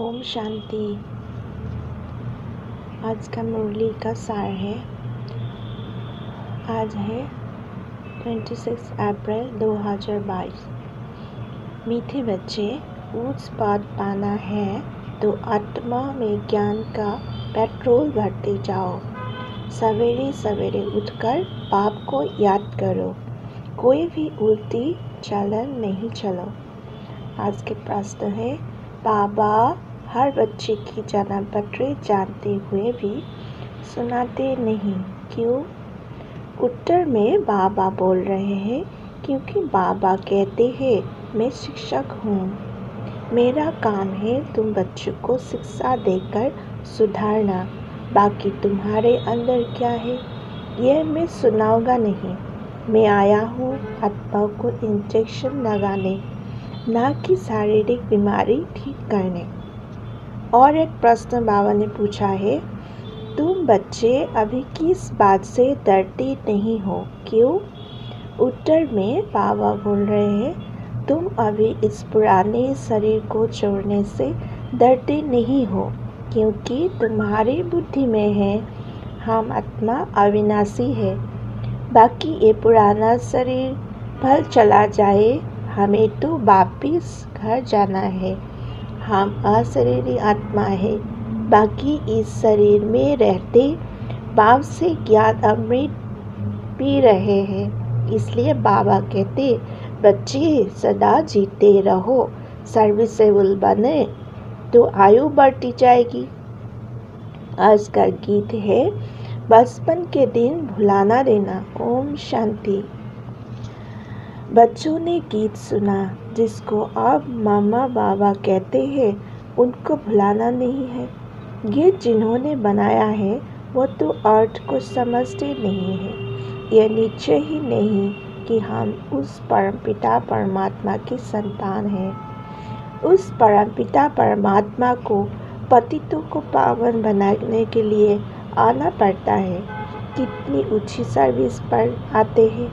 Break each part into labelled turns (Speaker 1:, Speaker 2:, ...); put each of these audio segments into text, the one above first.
Speaker 1: ओम शांति। आज का मुरली का सार है। आज है 26 अप्रैल 2022। मीठे बच्चे, ऊंच पद पाना है तो आत्मा में ज्ञान का पेट्रोल भरते जाओ। सवेरे सवेरे उठकर बाप को याद करो। कोई भी उल्टी चालन नहीं चलो। आज के प्रश्न है, बाबा हर बच्चे की जन्म पत्री जानते हुए भी सुनाते नहीं, क्यों? उत्तर में बाबा बोल रहे हैं, क्योंकि बाबा कहते हैं मैं शिक्षक हूँ। मेरा काम है तुम बच्चों को शिक्षा देकर सुधारना। बाकी तुम्हारे अंदर क्या है यह मैं सुनाऊंगा नहीं। मैं आया हूँ आत्मा को इंजेक्शन लगाने, ना कि शारीरिक बीमारी ठीक करने। और एक प्रश्न बाबा ने पूछा है, तुम बच्चे अभी किस बात से डरते नहीं हो, क्यों? उत्तर में बाबा बोल रहे हैं, तुम अभी इस पुराने शरीर को छोड़ने से डरते नहीं हो, क्योंकि तुम्हारी बुद्धि में है हम आत्मा अविनाशी है। बाकी ये पुराना शरीर भल चला जाए, हमें तो वापिस घर जाना है। हम अशरीरी आत्मा है। बाकी इस शरीर में रहते बाप से ज्ञान अमृत पी रहे हैं। इसलिए बाबा कहते, बच्चे सदा जीते रहो, सर्विसेबल बने तो आयु बढ़ती जाएगी। आज का गीत है, बचपन के दिन भुलाना देना। ओम शांति। बच्चों ने गीत सुना जिसको अब मामा बाबा कहते हैं, उनको भुलाना नहीं है। गीत जिन्होंने बनाया है वो तो अर्थ को समझते नहीं है। यह निश्चय ही नहीं कि हम उस परमपिता परमात्मा की संतान हैं। उस परमपिता परमात्मा को पतितों को पावन बनाने के लिए आना पड़ता है। कितनी ऊंची सर्विस पर आते हैं।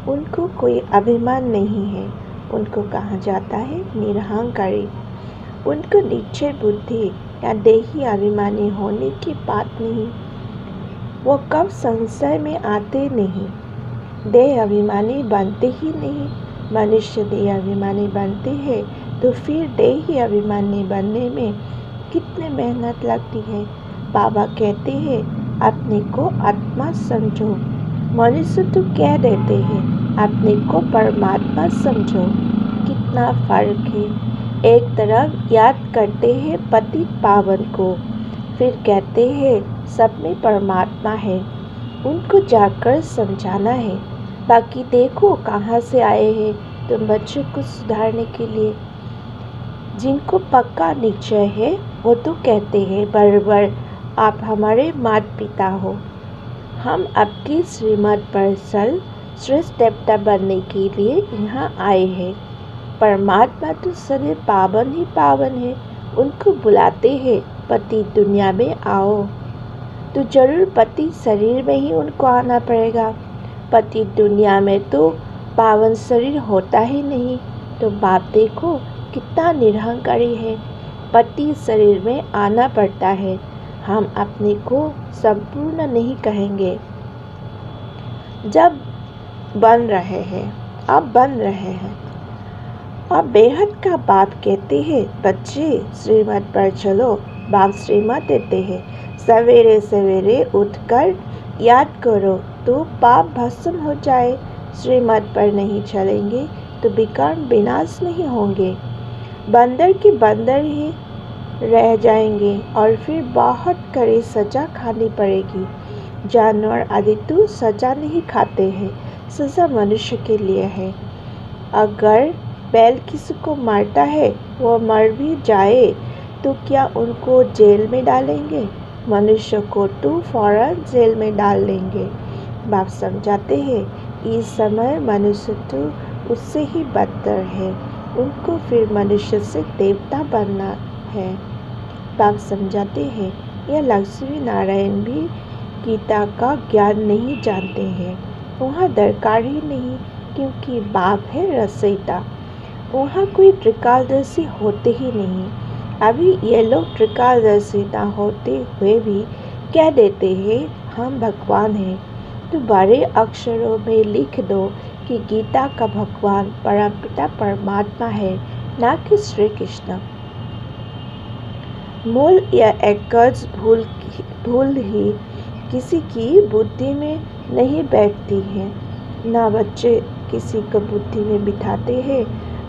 Speaker 1: उनको कोई अभिमान नहीं है। उनको कहा जाता है निरहंकारी। उनको निश्चय बुद्धि या देही अभिमानी होने की बात नहीं। वो कब संशय में आते नहीं। देह अभिमानी बनते ही नहीं। मनुष्य देह अभिमानी बनते हैं तो फिर देही अभिमानी बनने में कितने मेहनत लगती है। बाबा कहते हैं, अपने को आत्मा समझो। मनुष्य तो कह देते हैं अपने को परमात्मा समझो। कितना फर्क है। एक तरफ याद करते हैं पतित पावन को, फिर कहते हैं सब में परमात्मा है, उनको जाकर समझाना है। बाकी देखो कहाँ से आए हैं तुम बच्चों को सुधारने के लिए। जिनको पक्का निश्चय है वो तो कहते हैं बराबर आप हमारे माता पिता हो। हम आपकी श्रीमत पर चल श्रेष्ठ देवता बनने के लिए यहाँ आए हैं। परमात्मा तो शरीर पावन ही पावन है। उनको बुलाते हैं पति दुनिया में आओ, तो जरूर पति शरीर में ही उनको आना पड़ेगा। पति दुनिया में तो पावन शरीर होता ही नहीं। तो बाप देखो कितना निरहंकारी है। पति शरीर में आना पड़ता है। हम अपने को संपूर्ण नहीं कहेंगे। जब बन रहे हैं, अब बन रहे हैं। अब बेहद का बाप कहते हैं, बच्चे श्रीमत पर चलो। बाप श्रीमत देते हैं, सवेरे सवेरे उठकर याद करो तो पाप भस्म हो जाए। श्रीमत पर नहीं चलेंगे तो विकर्म विनाश नहीं होंगे। बंदर के बंदर ही रह जाएंगे और फिर बहुत कड़ी सजा खानी पड़ेगी। जानवर आदि तो सजा नहीं खाते हैं, सजा मनुष्य के लिए है। अगर बैल किसी को मारता है, वो मर भी जाए तो क्या उनको जेल में डालेंगे? मनुष्य को तो फौरन जेल में डाल लेंगे। बाप समझाते हैं, इस समय मनुष्य तो उससे ही बदतर है। उनको फिर मनुष्य से देवता बनना है। बाप समझाते हैं, यह लक्ष्मी नारायण भी गीता का ज्ञान नहीं जानते हैं। वहाँ दरकार ही नहीं, क्योंकि बाप है रचयिता। वहाँ कोई त्रिकालदर्शी होते ही नहीं। अभी ये लोग त्रिकालदर्शी न होते हुए भी कह देते हैं हम भगवान हैं। तो बड़े अक्षरों में लिख दो कि गीता का भगवान परमपिता परमात्मा है, ना कि श्री कृष्ण। मूल या एकज भूल ही किसी की बुद्धि में नहीं बैठती है, ना बच्चे किसी को बुद्धि में बिठाते हैं।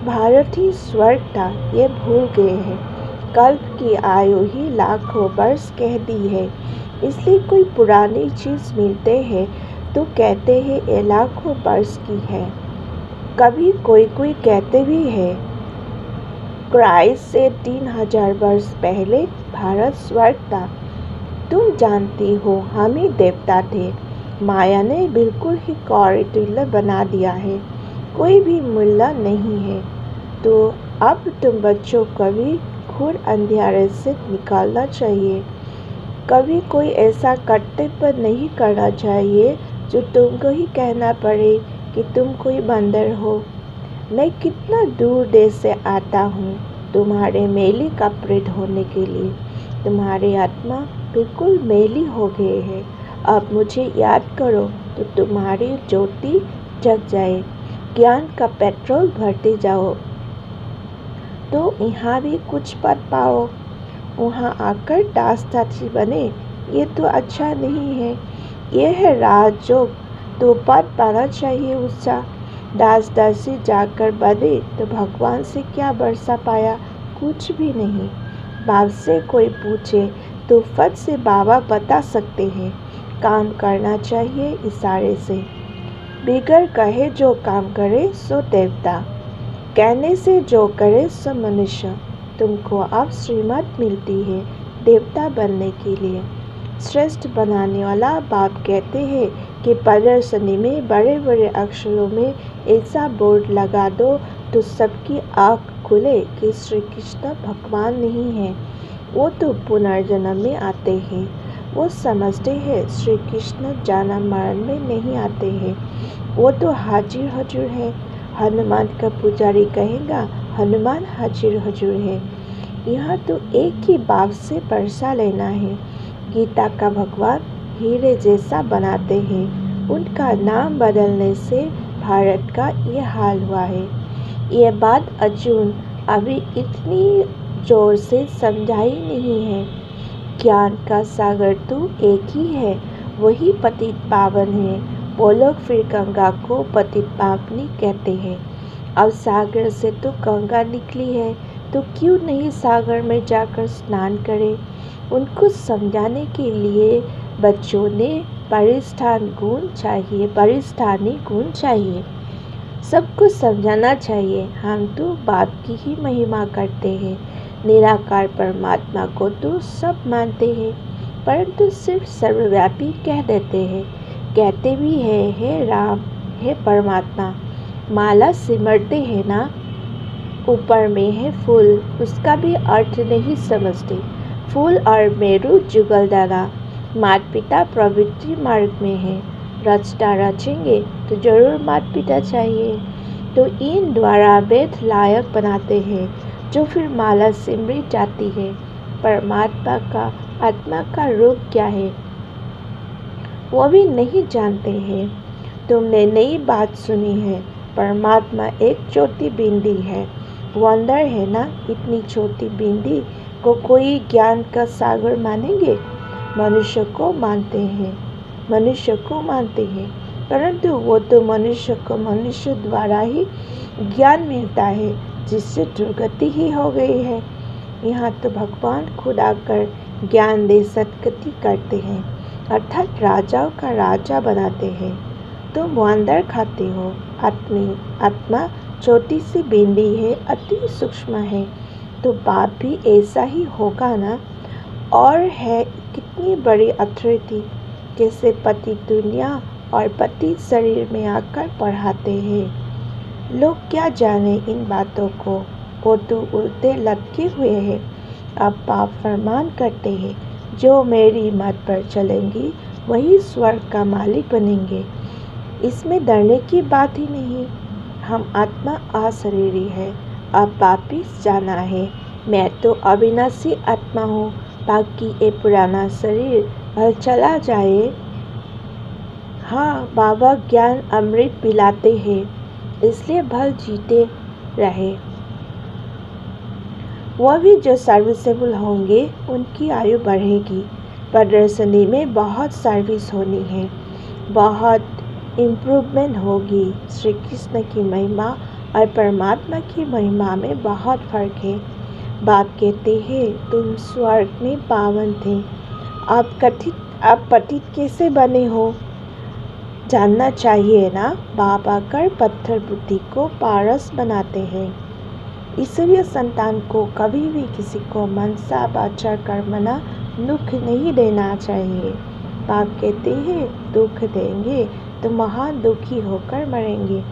Speaker 1: भारत ही स्वर्ग था, ये भूल गए हैं। कल्प की आयु ही लाखों वर्ष कह दी है, इसलिए कोई पुरानी चीज़ मिलते हैं तो कहते हैं ये लाखों वर्ष की है। कभी कोई कहते भी है क्राइस्ट से 3000 वर्ष पहले भारत स्वर्ग था। तुम जानती हो हम ही देवता थे। माया ने बिल्कुल ही कॉरिडोर बना दिया है, कोई भी मूल्य नहीं है। तो अब तुम बच्चों को भी घोर अंधियारे से निकालना चाहिए। कभी कोई ऐसा कर्तव्य नहीं करना चाहिए जो तुमको ही कहना पड़े कि तुम कोई बंदर हो। मैं कितना दूर देश से आता हूँ तुम्हारे मैली कपड़े धोने के लिए। तुम्हारी आत्मा बिल्कुल मैली हो गई है। अब मुझे याद करो तो तुम्हारी ज्योति जग जाए। ज्ञान का पेट्रोल भरते जाओ तो यहाँ भी कुछ पद पाओ। वहाँ आकर दास-दासी बने, ये तो अच्छा नहीं है। ये है राजयोग, तो पद पाना चाहिए उसका। दास-दासी जाकर बने तो भगवान से क्या बरसा पाया? कुछ भी नहीं। बाप से कोई पूछे तो फट से बाबा बता सकते हैं। काम करना चाहिए इशारे से। बिगर कहे जो काम करे सो देवता, कहने से जो करे सो मनुष्य। तुमको अब श्रीमत मिलती है देवता बनने के लिए। श्रेष्ठ बनाने वाला बाप कहते हैं कि प्रदर्शनी में बड़े बड़े अक्षरों में ऐसा बोर्ड लगा दो तो सबकी आँख खुले कि श्री कृष्ण भगवान नहीं है, वो तो पुनर्जन्म में आते हैं। वो समझते हैं श्री कृष्ण जन्म मरण में नहीं आते हैं, वो तो हाजिर हजूर है। हनुमान का पुजारी कहेगा हनुमान हाजिर हजूर है। यहाँ तो एक ही बाप से बरसा लेना है। गीता का भगवान हीरे जैसा बनाते हैं, उनका नाम बदलने से भारत का ये हाल हुआ है। ये बात अर्जुन अभी इतनी जोर से समझाई नहीं है। ज्ञान का सागर तो एक ही है, वही पतित पावन है। वो लोग फिर गंगा को पतित पावनी कहते हैं। अब सागर से तो गंगा निकली है, तो क्यों नहीं सागर में जाकर स्नान करें? उनको समझाने के लिए बच्चों ने परिस्थानी गुण चाहिए। सबको समझाना चाहिए। हम तो बाप की ही महिमा करते हैं। निराकार परमात्मा को तो सब मानते हैं, परंतु सिर्फ सर्वव्यापी कह देते हैं। कहते भी है हे राम, हे परमात्मा। माला सिमरते हैं ना, ऊपर में है फूल, उसका भी अर्थ नहीं समझते। फूल और मेरू जुगल डाला। माता पिता प्रवृत्ति मार्ग में है। रचना रचेंगे तो जरूर माता पिता चाहिए। तो इन द्वारा वेद लायक बनाते हैं, जो फिर माला सिमरी जाती है। परमात्मा का आत्मा का रूप क्या है वो भी नहीं जानते हैं। तुमने नई बात सुनी है। परमात्मा एक छोटी बिंदी है। वंडर है ना, इतनी छोटी बिंदी को कोई ज्ञान का सागर मानेंगे? मनुष्य को मानते हैं, परंतु वो तो मनुष्य को मनुष्य द्वारा ही ज्ञान मिलता है, जिससे दुर्गति ही हो गई है। यहाँ तो भगवान खुद आकर ज्ञान दे सदगति करते हैं, अर्थात राजाओं का राजा बनाते हैं। तुम वंदर खाते हो। आत्मा छोटी सी बिंदी है, अति सूक्ष्म है, तो बाप भी ऐसा ही होगा ना। और है कितनी बड़ी अथॉरिटी, जैसे पति दुनिया और पति शरीर में आकर पढ़ाते हैं। लोग क्या जाने इन बातों को, वो तो उल्टे लटके हुए हैं। अब बाप फरमान करते हैं, जो मेरी मत पर चलेंगी वही स्वर्ग का मालिक बनेंगे। इसमें डरने की बात ही नहीं। हम आत्मा अशरीरी है, अब वापिस जाना है। मैं तो अविनाशी आत्मा हूँ, बाकी ये पुराना शरीर भल चला जाए। हाँ, बाबा ज्ञान अमृत पिलाते हैं, इसलिए भल जीते रहे। वह भी जो सर्विसेबल होंगे उनकी आयु बढ़ेगी। प्रदर्शनी में बहुत सर्विस होनी है, बहुत इम्प्रूवमेंट होगी। श्री कृष्ण की महिमा और परमात्मा की महिमा में बहुत फर्क है। बाप कहते हैं तुम स्वर्ग में पावन थे, आप पतित कैसे बने हो, जानना चाहिए ना। बाप आकर पत्थर बुद्धि को पारस बनाते हैं। ईश्वरीय संतान को कभी भी किसी को मनसा वाचा कर्मणा दुख नहीं देना चाहिए। बाप कहते हैं दुख देंगे तो महान दुखी होकर मरेंगे।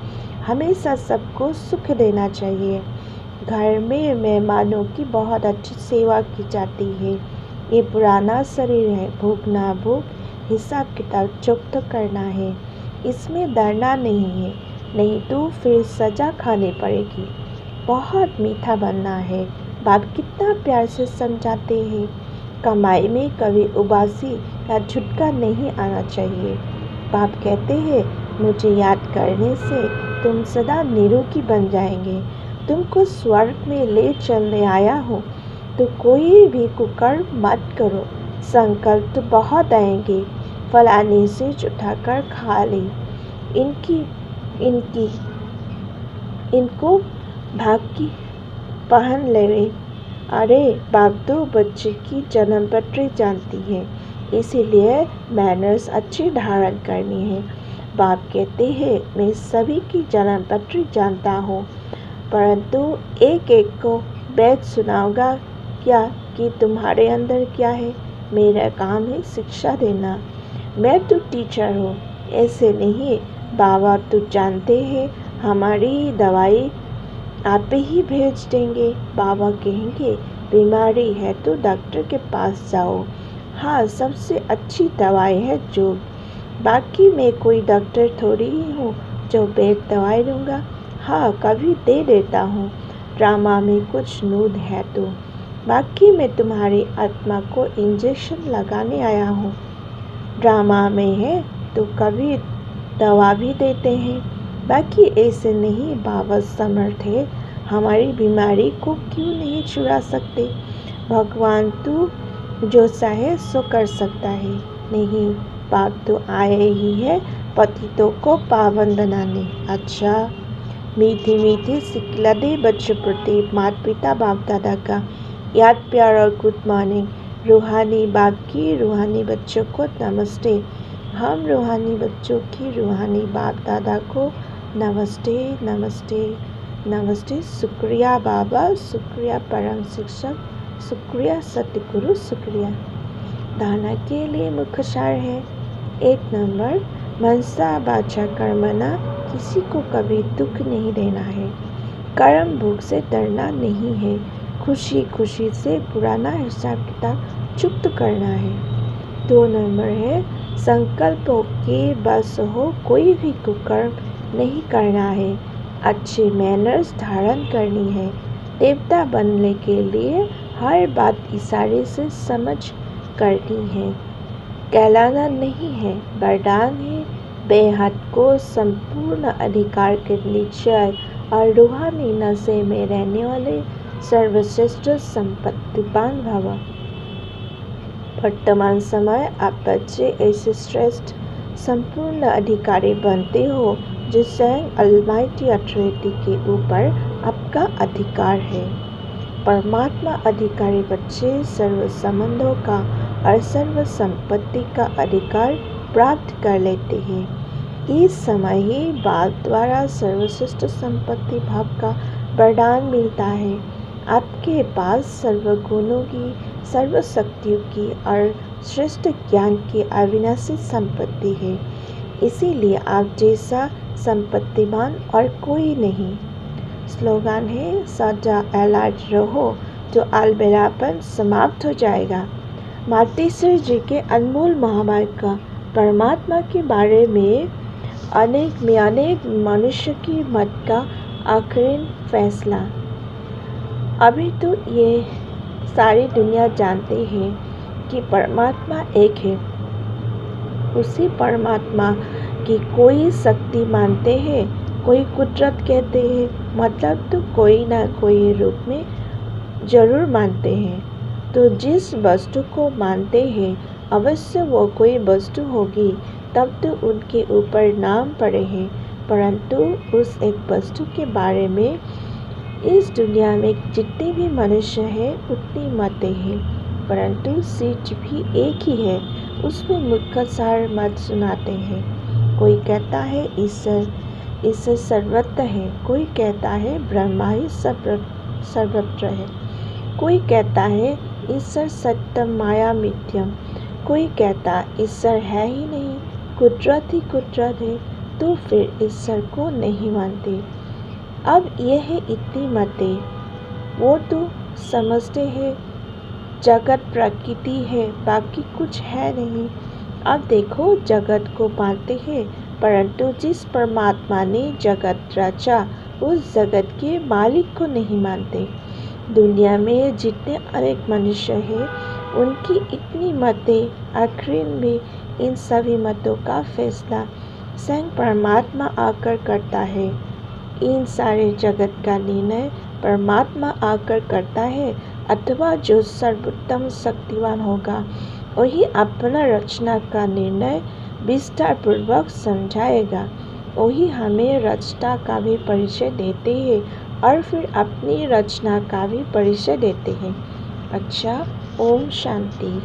Speaker 1: हमेशा सबको सुख देना चाहिए। घर में मेहमानों की बहुत अच्छी सेवा की जाती है। ये पुराना शरीर है, भूख ना भूख हिसाब किताब चुप्त करना है। इसमें डरना नहीं है, नहीं तो फिर सजा खानी पड़ेगी। बहुत मीठा बनना है। बाप कितना प्यार से समझाते हैं। कमाई में कभी उबासी या झुटका नहीं आना चाहिए। बाप कहते हैं मुझे याद करने से तुम सदा निरोगी बन जाएंगे। तुमको स्वर्ग में ले चलने आया हूँ, तो कोई भी कुकर्म मत करो। संकल्प तो बहुत आएंगे, फलाने से उठाकर खा ले, इनको भाग की पहन ले। अरे बाप तो बच्चे की जन्म पत्री जानती है, इसीलिए मैनर्स अच्छी धारण करनी है। बाप कहते हैं मैं सभी की जन्म पत्री जानता हूँ, परंतु एक एक को वेद सुनाऊंगा क्या कि तुम्हारे अंदर क्या है। मेरा काम है शिक्षा देना। मैं तो टीचर हूँ, ऐसे नहीं। बाबा तो जानते हैं हमारी दवाई आप ही भेज देंगे। बाबा कहेंगे बीमारी है तो डॉक्टर के पास जाओ। हाँ, सबसे अच्छी दवाई है जो। बाकी मैं कोई डॉक्टर थोड़ी ही हूँ जो बेड दवाई दूँगा। हाँ, कभी दे देता हूँ, ड्रामा में कुछ नूद है तो। बाकी मैं तुम्हारी आत्मा को इंजेक्शन लगाने आया हूँ। ड्रामा में है तो कभी दवा भी देते हैं। बाकी ऐसे नहीं। बाबा समर्थ है, हमारी बीमारी को क्यों नहीं छुड़ा सकते। भगवान तो जो चाहे सो कर सकता है। नहीं, बाप तो आए ही है पतितों को पावन बनाने। अच्छा, मीठी मीठी सिखला दे बच्चों प्रति माता पिता बाप दादा का याद प्यार और गुड मॉर्निंग। रूहानी बाप की रूहानी बच्चों को नमस्ते। हम रूहानी बच्चों की रूहानी बाप दादा को नमस्ते नमस्ते नमस्ते। शुक्रिया बाबा, शुक्रिया परम शिक्षक, शुक्रिया सतगुरु, शुक्रिया। दाना के लिए मुख्य सार है। 1 नंबर, मनसा वाचा कर्मणा, किसी को कभी दुख नहीं देना है। कर्म भोग से डरना नहीं है। खुशी खुशी से पुराना हिसाब किताब चुप्त करना है। 2 नंबर है, संकल्प के बस हो कोई भी कुकर्म नहीं करना है। अच्छे मैनर्स धारण करनी है। देवता बनने के लिए हर बात इशारे से समझ करनी है। कहलाना नहीं है, वरदान है। बेहद को संपूर्ण अधिकार के निश्चय और रूहानी नशे में रहने वाले सर्वश्रेष्ठ संपत्तिवान भव। वर्तमान समय आप बच्चे ऐसे श्रेष्ठ संपूर्ण अधिकारी बनते हो जो स्वयं अलमाइटी अथॉरिटी के ऊपर आपका अधिकार है। परमात्मा अधिकारी बच्चे सर्व संबंधों का और सर्व संपत्ति का अधिकार प्राप्त कर लेते हैं। इस समय ही बाप द्वारा सर्वश्रेष्ठ संपत्ति भाव का वरदान मिलता है। आपके पास सर्व गुणों की, सर्व शक्तियों की और श्रेष्ठ ज्ञान की अविनाशी संपत्ति है। इसीलिए आप जैसा संपत्तिवान और कोई नहीं। स्लोगन है सदा अलर्ट रहो तो अलबेलापन समाप्त हो जाएगा। मातेश्वर जी के अनमोल महावाक्य का परमात्मा के बारे में अनेक मनुष्य की मत का आखिरी फैसला। अभी तो ये सारी दुनिया जानते हैं कि परमात्मा एक है। उसी परमात्मा की कोई शक्ति मानते हैं, कोई कुदरत कहते हैं, मतलब तो कोई ना कोई रूप में जरूर मानते हैं। तो जिस वस्तु को मानते हैं अवश्य वो कोई वस्तु होगी, तब तो उनके ऊपर नाम पड़े हैं। परंतु उस एक वस्तु के बारे में इस दुनिया में जितने भी मनुष्य हैं उतनी मतें हैं, परंतु सच भी एक ही है। उसमें मुख्य सार मत सुनाते हैं। कोई कहता है ईश्वर सर्वत्र है, कोई कहता है ब्रह्मा ही सर्वत्र है, कोई कहता है ईश्वर सत्यम माया मिथ्यम, कोई कहता ईश्वर है ही नहीं, कुदरत ही कुदरत है। तो फिर ईश्वर को नहीं मानते। अब यह है इतनी मतें, वो तो समझते हैं जगत प्रकृति है, बाकी कुछ है नहीं। अब देखो जगत को मानते हैं, परंतु जिस परमात्मा ने जगत रचा उस जगत के मालिक को नहीं मानते। दुनिया में जितने अनेक मनुष्य हैं उनकी इतनी मतें, आखिर में इन सभी मतों का फैसला स्वयं परमात्मा आकर करता है। इन सारे जगत का निर्णय परमात्मा आकर करता है, अथवा जो सर्वोत्तम शक्तिवान होगा वही अपना रचना का निर्णय विस्तार पूर्वक समझाएगा। वही हमें रचना का भी परिचय देते हैं और फिर अपनी रचना का भी परिचय देते हैं। अच्छा, ओम शांति।